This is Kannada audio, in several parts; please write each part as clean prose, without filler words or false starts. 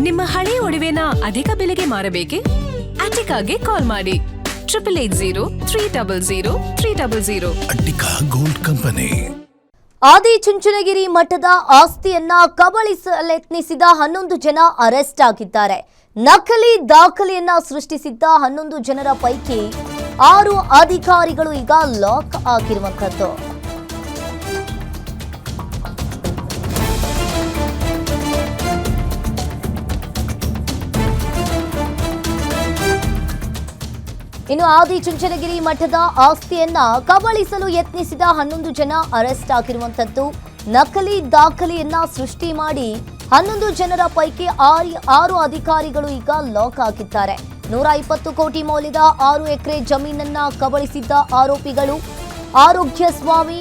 ನಿಮ್ಮ ಹಳೆ ಒಡವೆನ ಅಧಿಕ ಬೆಲೆಗೆ ಮಾರಬೇಕೆ? ಅಟಿಕಾಗೆ ಕಾಲ್ ಮಾಡಿ 8803000300. Attica gold company. ಆದಿಚುಂಚನಗಿರಿ ಮಠದ ಆಸ್ತಿಯನ್ನ ಕಬಳಿಸಲೆತ್ನಿಸಿದ 11 ಜನ ಅರೆಸ್ಟ್ ಆಗಿದ್ದಾರೆ. ನಕಲಿ ದಾಖಲೆಯನ್ನ ಸೃಷ್ಟಿಸಿದ್ದ 11 ಜನರ ಪೈಕಿ 6 ಅಧಿಕಾರಿಗಳು ಈಗ ಲಾಕ್ ಆಗಿರುವಂತದ್ದು. ಇನ್ನು ಆದಿಚುಂಚನಗಿರಿ ಮಠದ ಆಸ್ತಿಯನ್ನ ಕಬಳಿಸಲು ಯತ್ನಿಸಿದ 11 ಜನ ಅರೆಸ್ಟ್ ಆಗಿರುವಂತದ್ದು. ನಕಲಿ ದಾಖಲೆಯನ್ನ ಸೃಷ್ಟಿ ಮಾಡಿ 11 ಜನರ ಪೈಕಿ 6 ಅಧಿಕಾರಿಗಳು ಈಗ ಲಾಕ್ ಆಗಿದ್ದಾರೆ. 120 ಕೋಟಿ ಮೌಲ್ಯದ 6 ಎಕರೆ ಜಮೀನನ್ನ ಕಬಳಿಸಿದ್ದ ಆರೋಪಿಗಳು ಆರೋಗ್ಯ ಸ್ವಾಮಿ,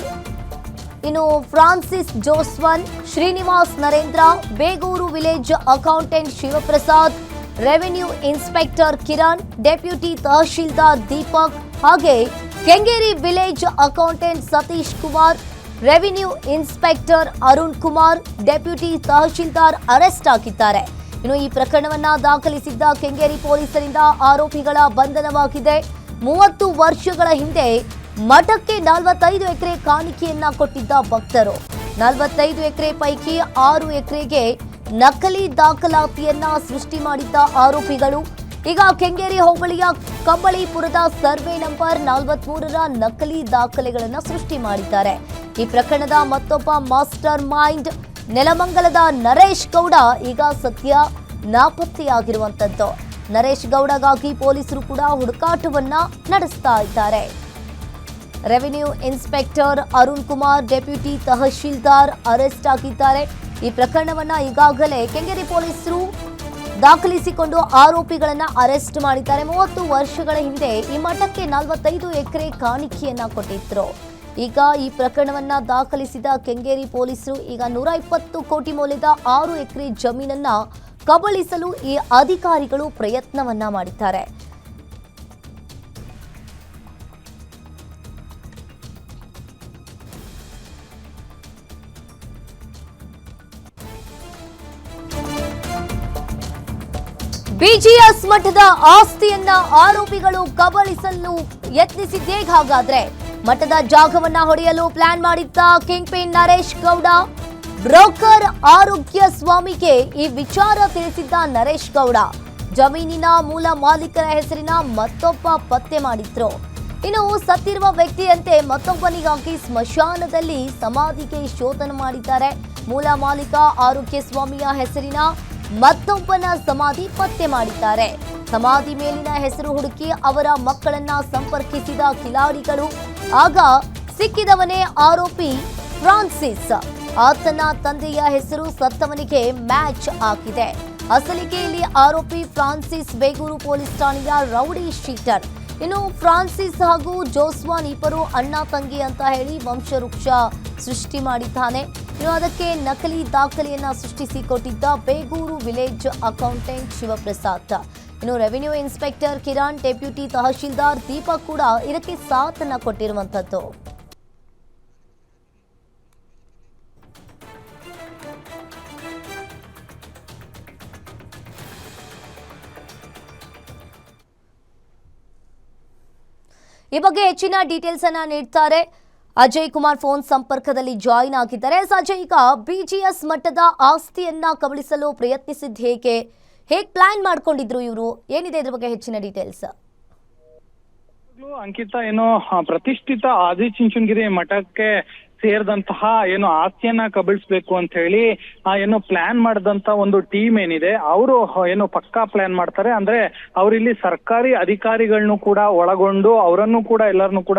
ಇನ್ನು Francis Joswan, Srinivas Narendra, Begur village accountant Shivaprasad, revenue inspector Kiran, deputy tahsildar Deepak, ಹಾಗೆ Kengeri village accountant Satish Kumar, revenue inspector Arun Kumar, deputy tahsildar arrest ಆಗಿದ್ದಾರೆ. ಇನ್ನು ಈ ಪ್ರಕರಣವನ್ನ ದಾಖಲಿಸಿದ್ದ ಕೆಂಗೇರಿ ಪೊಲೀಸರಿಂದ ಆರೋಪಿಗಳ ಬಂಧನವಾಗಿದೆ. 30 ವರ್ಷಗಳ ಹಿಂದೆ ಮಠಕ್ಕೆ 45 ಎಕರೆ ಕಾಣಿಕೆಯನ್ನ ಕೊಟ್ಟಿದ್ದ ಭಕ್ತರು 45 ಎಕರೆ ಪೈಕಿ 6 ಎಕರೆಗೆ ನಕಲಿ ದಾಖಲಾತಿಯನ್ನ ಸೃಷ್ಟಿ ಮಾಡಿದ್ದ ಆರೋಪಿಗಳು ಈಗ ಕೆಂಗೇರಿ ಹೋಬಳಿಯ ಕಂಬಳಿಪುರದ ಸರ್ವೆ ನಂಬರ್ 43ರ ನಕಲಿ ದಾಖಲೆಗಳನ್ನು ಸೃಷ್ಟಿ ಮಾಡಿದ್ದಾರೆ. ಈ ಪ್ರಕರಣದ ಮತ್ತೊಬ್ಬ ಮಾಸ್ಟರ್ ಮೈಂಡ್ ನೆಲಮಂಗಲದ ನರೇಶ್ ಗೌಡ ಈಗ ಸದ್ಯ ನಾಪತ್ತೆಯಾಗಿರುವಂತದ್ದು. ನರೇಶ್ ಗೌಡಗಾಗಿ ಪೊಲೀಸರು ಕೂಡ ಹುಡುಕಾಟವನ್ನ ನಡೆಸ್ತಾ ಇದ್ದಾರೆ. Revenue inspector Arun Kumar, deputy tahsildar arrest ಆಗಿದ್ದಾರೆ. ಈ ಪ್ರಕರಣವನ್ನ ಈಗಾಗಲೇ ಕೆಂಗೇರಿ ಪೊಲೀಸರು ದಾಖಲಿಸಿಕೊಂಡು ಆರೋಪಿಗಳನ್ನ ಅರೆಸ್ಟ್ ಮಾಡಿದ್ದಾರೆ. 30 ವರ್ಷಗಳ ಹಿಂದೆ ಈ ಮಠಕ್ಕೆ 45 ಎಕರೆ ಕಾಣಿಕೆಯನ್ನ ಕೊಟ್ಟಿದ್ರು. ಈಗ ಈ ಪ್ರಕರಣವನ್ನ ದಾಖಲಿಸಿದ ಕೆಂಗೇರಿ ಪೊಲೀಸರು ಈಗ 120 ಕೋಟಿ ಮೌಲ್ಯದ 6 ಎಕರೆ ಜಮೀನನ್ನ ಕಬಳಿಸಲು ಈ ಅಧಿಕಾರಿಗಳು ಪ್ರಯತ್ನವನ್ನ ಮಾಡಿದ್ದಾರೆ. ಬಿಜಿಎಸ್ ಮಠದ ಆಸ್ತಿಯನ್ನ ಆರೋಪಿಗಳು ಕಬಳಿಸಲು ಯತ್ನಿಸಿದ್ದೇಗ ಹಾಗಾದ್ರೆ ಮಠದ ಜಾಗವನ್ನ ಹೊಡೆಯಲು ಪ್ಲಾನ್ ಮಾಡಿದ್ದ king pin Naresh Gowda, broker ಆರೋಗ್ಯ ಸ್ವಾಮಿಗೆ ಈ ವಿಚಾರ ತಿಳಿಸಿದ್ದ ನರೇಶ್ ಗೌಡ ಜಮೀನಿನ ಮೂಲ ಮಾಲೀಕರ ಹೆಸರಿನ ಮತ್ತೊಬ್ಬ ಪತ್ತೆ ಮಾಡಿದ್ರು. ಇನ್ನು ಸತ್ತಿರುವ ವ್ಯಕ್ತಿಯಂತೆ ಮತ್ತೊಬ್ಬನಿಗಾಗಿ ಸ್ಮಶಾನದಲ್ಲಿ ಸಮಾಧಿಗೆ ಶೋಧನ ಮಾಡಿದ್ದಾರೆ. ಮೂಲ ಮಾಲೀಕ ಆರೋಗ್ಯ ಸ್ವಾಮಿಯ ಹೆಸರಿನ ಮತ್ತೊಬ್ಬನ ಸಮಾಧಿ ಪತ್ತೆ ಮಾಡಿದ್ದಾರೆ. ಸಮಾಧಿ ಮೇಲಿನ ಹೆಸರು ಹುಡುಕಿ ಅವರ ಮಕ್ಕಳನ್ನ ಸಂಪರ್ಕಿಸಿದ ಕಿಲಾಡಿಗಳು ಆಗ ಸಿಕ್ಕಿದವನೇ ಆರೋಪಿ ಫ್ರಾನ್ಸಿಸ್. ಆತನ ತಂದೆಯ ಹೆಸರು ಸತ್ತವನಿಗೆ ಮ್ಯಾಚ್ ಆಗಿದೆ. ಅಸಲಿಗೆ ಇಲ್ಲಿ ಆರೋಪಿ ಫ್ರಾನ್ಸಿಸ್ ಬೇಗೂರು ಪೊಲೀಸ್ ಠಾಣೆಯ ರೌಡಿ ಶೀಟರ್. ಇನ್ನು ಫ್ರಾನ್ಸಿಸ್ ಹಾಗೂ ಜೋಸ್ವಾನ್ ಇಬ್ಬರು ಅಣ್ಣ ತಂಗಿ ಅಂತ ಹೇಳಿ ವಂಶವೃಕ್ಷ ಸೃಷ್ಟಿ ಮಾಡಿದ್ದಾನೆ. ಇನ್ನು ಅದಕ್ಕೆ ನಕಲಿ ದಾಖಲೆಯನ್ನ ಸೃಷ್ಟಿಸಿ ಕೊಟ್ಟಿದ್ದ ಬೇಗೂರು ವಿಲೇಜ್ ಅಕೌಂಟೆಂಟ್ ಶಿವಪ್ರಸಾದ್. ಇನ್ನು revenue inspector Kiran, deputy tahsildar Deepak ಕೂಡ ಇದಕ್ಕೆ ಸಾಥನ್ನ ಕೊಟ್ಟಿರುವಂತದ್ದು. ಈ ಬಗ್ಗೆ ಹೆಚ್ಚಿನ ಡೀಟೇಲ್ಸ್ ಅನ್ನ ನೀಡ್ತಾರೆ ಅಜಯ್ ಕುಮಾರ್. ಫೋನ್ ಸಂಪರ್ಕದಲ್ಲಿ ಜಾಯಿನ್ ಆಗಿದ್ದಾರೆ. ಅಜಯ್, ಈಗ ಬಿಜಿಎಸ್ ಮಟ್ಟದ ಆಸ್ತಿಯನ್ನ ಕಬಳಿಸಲು ಪ್ರಯತ್ನಿಸಿದ್ದು ಹೇಗೆ ಪ್ಲಾನ್ ಮಾಡ್ಕೊಂಡಿದ್ರು ಇವರು? ಏನಿದೆ ಇದ್ರ ಬಗ್ಗೆ ಹೆಚ್ಚಿನ ಡೀಟೇಲ್ಸ್? ಅಂಕಿತ, ಏನು ಪ್ರತಿಷ್ಠಿತ ಆದಿಚುಂಚನಗಿರಿ ಮಠಕ್ಕೆ ಸೇರಿದಂತಹ ಏನು ಆಸ್ತಿಯನ್ನ ಕಬಳಿಸ್ಬೇಕು ಅಂತ ಹೇಳಿ ಏನು ಪ್ಲಾನ್ ಮಾಡಿದಂತ ಒಂದು ಟೀಮ್ ಏನಿದೆ, ಅವರು ಏನು ಪಕ್ಕಾ ಪ್ಲಾನ್ ಮಾಡ್ತಾರೆ. ಅಂದ್ರೆ ಅವರಿಲ್ಲಿ ಸರ್ಕಾರಿ ಅಧಿಕಾರಿಗಳನ್ನು ಕೂಡ ಒಳಗೊಂಡು ಅವರನ್ನು ಕೂಡ ಎಲ್ಲರನ್ನು ಕೂಡ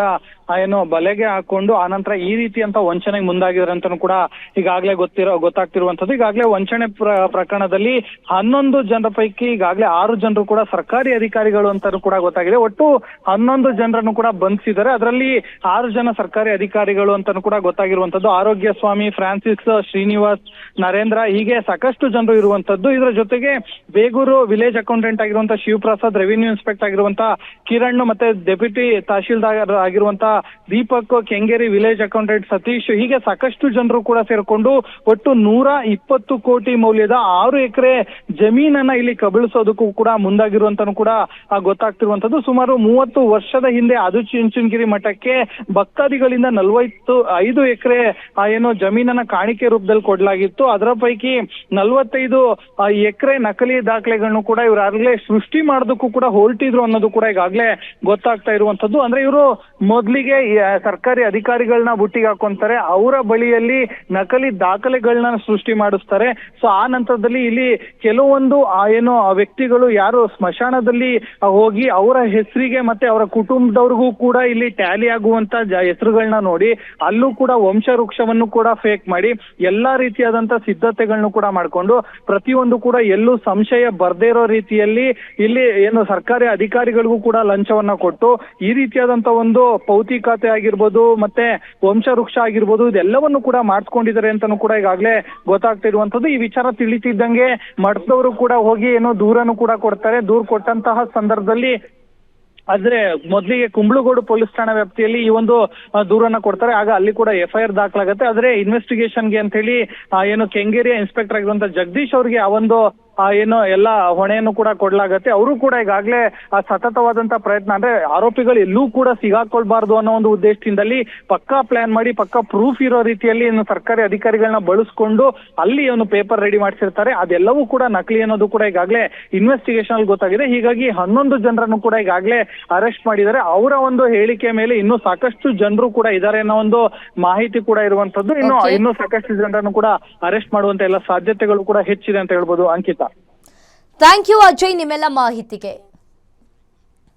ಏನು ಬಲೆಗೆ ಹಾಕೊಂಡು ಆನಂತರ ಈ ರೀತಿಯಂತ ವಂಚನೆಗೆ ಮುಂದಾಗಿದ್ದಾರೆ ಅಂತಾನು ಕೂಡ ಈಗಾಗಲೇ ಗೊತ್ತಾಗ್ತಿರುವಂತದ್ದು. ಈಗಾಗಲೇ ವಂಚನೆ ಪ್ರಕರಣದಲ್ಲಿ 11 ಜನರ ಪೈಕಿ ಈಗಾಗಲೇ 6 ಜನರು ಕೂಡ ಸರ್ಕಾರಿ ಅಧಿಕಾರಿಗಳು ಅಂತಾನು ಕೂಡ ಗೊತ್ತಾಗಿದೆ. ಒಟ್ಟು 11 ಜನರನ್ನು ಕೂಡ ಬಂಧಿಸಿದ್ದಾರೆ. ಅದರಲ್ಲಿ 6 ಜನ ಸರ್ಕಾರಿ ಅಧಿಕಾರಿಗಳು ಅಂತಾನು ಕೂಡ ಗೊತ್ತಾಗಿರುವಂತದ್ದು. ಆರೋಗ್ಯ ಸ್ವಾಮಿ, ಫ್ರಾನ್ಸಿಸ್, ಶ್ರೀನಿವಾಸ್, ನರೇಂದ್ರ ಹೀಗೆ ಸಾಕಷ್ಟು ಜನರು ಇರುವಂತದ್ದು. ಇದರ ಜೊತೆಗೆ ಬೇಗೂರು ವಿಲೇಜ್ ಅಕೌಂಟೆಂಟ್ ಆಗಿರುವಂತ ಶಿವಪ್ರಸಾದ್, ರೆವಿನ್ಯೂ ಇನ್ಸ್ಪೆಕ್ಟರ್ ಆಗಿರುವಂತ ಕಿರಣ್, ಮತ್ತೆ ಡೆಪ್ಯೂಟಿ ತಹಶೀಲ್ದಾರ್ ಆಗಿರುವಂತ ದೀಪಕ್, ಕೆಂಗೇರಿ ವಿಲೇಜ್ ಅಕೌಂಟೆಂಟ್ ಸತೀಶ್, ಹೀಗೆ ಸಾಕಷ್ಟು ಜನರು ಕೂಡ ಸೇರ್ಕೊಂಡು ಒಟ್ಟು 120 ಕೋಟಿ ಮೌಲ್ಯದ 6 ಎಕರೆ ಜಮೀನನ್ನ ಇಲ್ಲಿ ಕಬಳಿಸೋದಕ್ಕೂ ಕೂಡ ಮುಂದಾಗಿರುವಂತನೂ ಕೂಡ ಗೊತ್ತಾಗ್ತಿರುವಂತದ್ದು. ಸುಮಾರು 30 ವರ್ಷದ ಹಿಂದೆ ಆದಿಚುಂಚನಗಿರಿ ಮಠಕ್ಕೆ ಭಕ್ತಾದಿಗಳಿಂದ 45 ಎಕರೆ ಏನು ಜಮೀನನ್ನ ಕಾಣಿಕೆ ರೂಪದಲ್ಲಿ ಕೊಡಲಾಗಿತ್ತು. ಅದರ ಪೈಕಿ 45 ಎಕರೆ ನಕಲಿ ದಾಖಲೆಗಳನ್ನು ಕೂಡ ಇವ್ರಾಗ್ಲೇ ಸೃಷ್ಟಿ ಮಾಡೋದಕ್ಕೂ ಕೂಡ ಹೊರಟಿದ್ರು ಅನ್ನೋದು ಕೂಡ ಈಗಾಗ್ಲೇ ಗೊತ್ತಾಗ್ತಾ ಇರುವಂತದ್ದು. ಅಂದ್ರೆ ಇವರು ಮೊದ್ಲಿಗೆ ಸರ್ಕಾರಿ ಅಧಿಕಾರಿಗಳನ್ನ ಬುಟ್ಟಿಗೆ ಹಾಕೊಂತಾರೆ, ಅವರ ಬಳಿಯಲ್ಲಿ ನಕಲಿ ದಾಖಲೆಗಳನ್ನ ಸೃಷ್ಟಿ ಮಾಡಿಸ್ತಾರೆ. ಸೊ ಆ ನಂತರದಲ್ಲಿ ಇಲ್ಲಿ ಕೆಲವೊಂದು ಏನು ವ್ಯಕ್ತಿಗಳು ಯಾರು ಸ್ಮಶಾನದಲ್ಲಿ ಹೋಗಿ ಅವರ ಹೆಸರಿಗೆ ಮತ್ತೆ ಅವರ ಕುಟುಂಬದವ್ರಿಗೂ ಕೂಡ ಇಲ್ಲಿ ಟ್ಯಾಲಿ ಆಗುವಂತ ಹೆಸರುಗಳನ್ನ ನೋಡಿ ಅಲ್ಲೂ ಕೂಡ ವಂಶ ವೃಕ್ಷವನ್ನು ಕೂಡ ಫೇಕ್ ಮಾಡಿ ಎಲ್ಲಾ ರೀತಿಯಾದಂತ ಸಿದ್ಧತೆಗಳನ್ನು ಕೂಡ ಮಾಡ್ಕೊಂಡು ಪ್ರತಿಯೊಂದು ಕೂಡ ಎಲ್ಲೂ ಸಂಶಯ ಬರ್ದೇ ಇರೋ ರೀತಿಯಲ್ಲಿ ಇಲ್ಲಿ ಏನು ಸರ್ಕಾರಿ ಅಧಿಕಾರಿಗಳಿಗೂ ಕೂಡ ಲಂಚವನ್ನ ಕೊಟ್ಟು ಈ ರೀತಿಯಾದಂತ ಒಂದು ಪೌತಿ ಖಾತೆ ಆಗಿರ್ಬೋದು ಮತ್ತೆ ವಂಶ ವೃಕ್ಷ ಆಗಿರ್ಬೋದು ಇದೆಲ್ಲವನ್ನು ಕೂಡ ಮಾಡಿಸ್ಕೊಂಡಿದ್ದಾರೆ ಅಂತಾನು ಕೂಡ ಈಗಾಗಲೇ ಗೊತ್ತಾಗ್ತಾ ಇರುವಂತದ್ದು. ಈ ವಿಚಾರ ತಿಳಿತಿದ್ದಂಗೆ ಮಠದವರು ಕೂಡ ಹೋಗಿ ಏನೋ ದೂರನ್ನು ಕೂಡ ಕೊಡ್ತಾರೆ. ದೂರು ಕೊಟ್ಟಂತಹ ಸಂದರ್ಭದಲ್ಲಿ ಆದ್ರೆ ಮೊದಲಿಗೆ ಕುಂಬ್ಳಗೋಡು ಪೊಲೀಸ್ ಠಾಣಾ ವ್ಯಾಪ್ತಿಯಲ್ಲಿ ಈ ಒಂದು ದೂರನ್ನ ಕೊಡ್ತಾರೆ. ಆಗ ಅಲ್ಲಿ ಕೂಡ FIR ದಾಖಲಾಗುತ್ತೆ. ಆದ್ರೆ ಇನ್ವೆಸ್ಟಿಗೇಷನ್ಗೆ ಅಂತ ಹೇಳಿ ಏನು ಕೆಂಗೇರಿಯ ಇನ್ಸ್ಪೆಕ್ಟರ್ ಆಗಿರುವಂತ ಜಗದೀಶ್ ಅವರಿಗೆ ಆ ಒಂದು ಏನು ಎಲ್ಲ ಹೊಣೆಯನ್ನು ಕೂಡ ಕೊಡ್ಲಾಗತ್ತೆ. ಅವರು ಕೂಡ ಈಗಾಗಲೇ ಸತತವಾದಂತ ಪ್ರಯತ್ನ, ಅಂದ್ರೆ ಆರೋಪಿಗಳು ಎಲ್ಲೂ ಕೂಡ ಸಿಗಾಕೊಳ್ಬಾರ್ದು ಅನ್ನೋ ಒಂದು ಉದ್ದೇಶದಿಂದಲ್ಲಿ ಪಕ್ಕಾ ಪ್ಲಾನ್ ಮಾಡಿ ಪಕ್ಕಾ ಪ್ರೂಫ್ ಇರೋ ರೀತಿಯಲ್ಲಿ ಇನ್ನು ಸರ್ಕಾರಿ ಅಧಿಕಾರಿಗಳನ್ನ ಬಳಸ್ಕೊಂಡು ಅಲ್ಲಿ ಒಂದು ಪೇಪರ್ ರೆಡಿ ಮಾಡಿಸಿರ್ತಾರೆ. ಅದೆಲ್ಲವೂ ಕೂಡ ನಕಲಿ ಅನ್ನೋದು ಕೂಡ ಈಗಾಗಲೇ ಇನ್ವೆಸ್ಟಿಗೇಷನ್ ಅಲ್ಲಿ ಗೊತ್ತಾಗಿದೆ. ಹೀಗಾಗಿ 11 ಜನರನ್ನು ಕೂಡ ಈಗಾಗಲೇ ಅರೆಸ್ಟ್ ಮಾಡಿದ್ದಾರೆ. ಅವರ ಒಂದು ಹೇಳಿಕೆ ಮೇಲೆ ಇನ್ನೂ ಸಾಕಷ್ಟು ಜನರು ಕೂಡ ಇದ್ದಾರೆ ಅನ್ನೋ ಒಂದು ಮಾಹಿತಿ ಕೂಡ ಇರುವಂತದ್ದು. ಇನ್ನೂ ಸಾಕಷ್ಟು ಜನರನ್ನು ಕೂಡ ಅರೆಸ್ಟ್ ಮಾಡುವಂತ ಎಲ್ಲ ಸಾಧ್ಯತೆಗಳು ಕೂಡ ಹೆಚ್ಚಿದೆ ಅಂತ ಹೇಳ್ಬೋದು. ಅಂಕಿತಾ, ಥ್ಯಾಂಕ್ ಯು ಅಜಯ್ ನಿಮ್ಮೆಲ್ಲ ಮಾಹಿತಿಗೆ.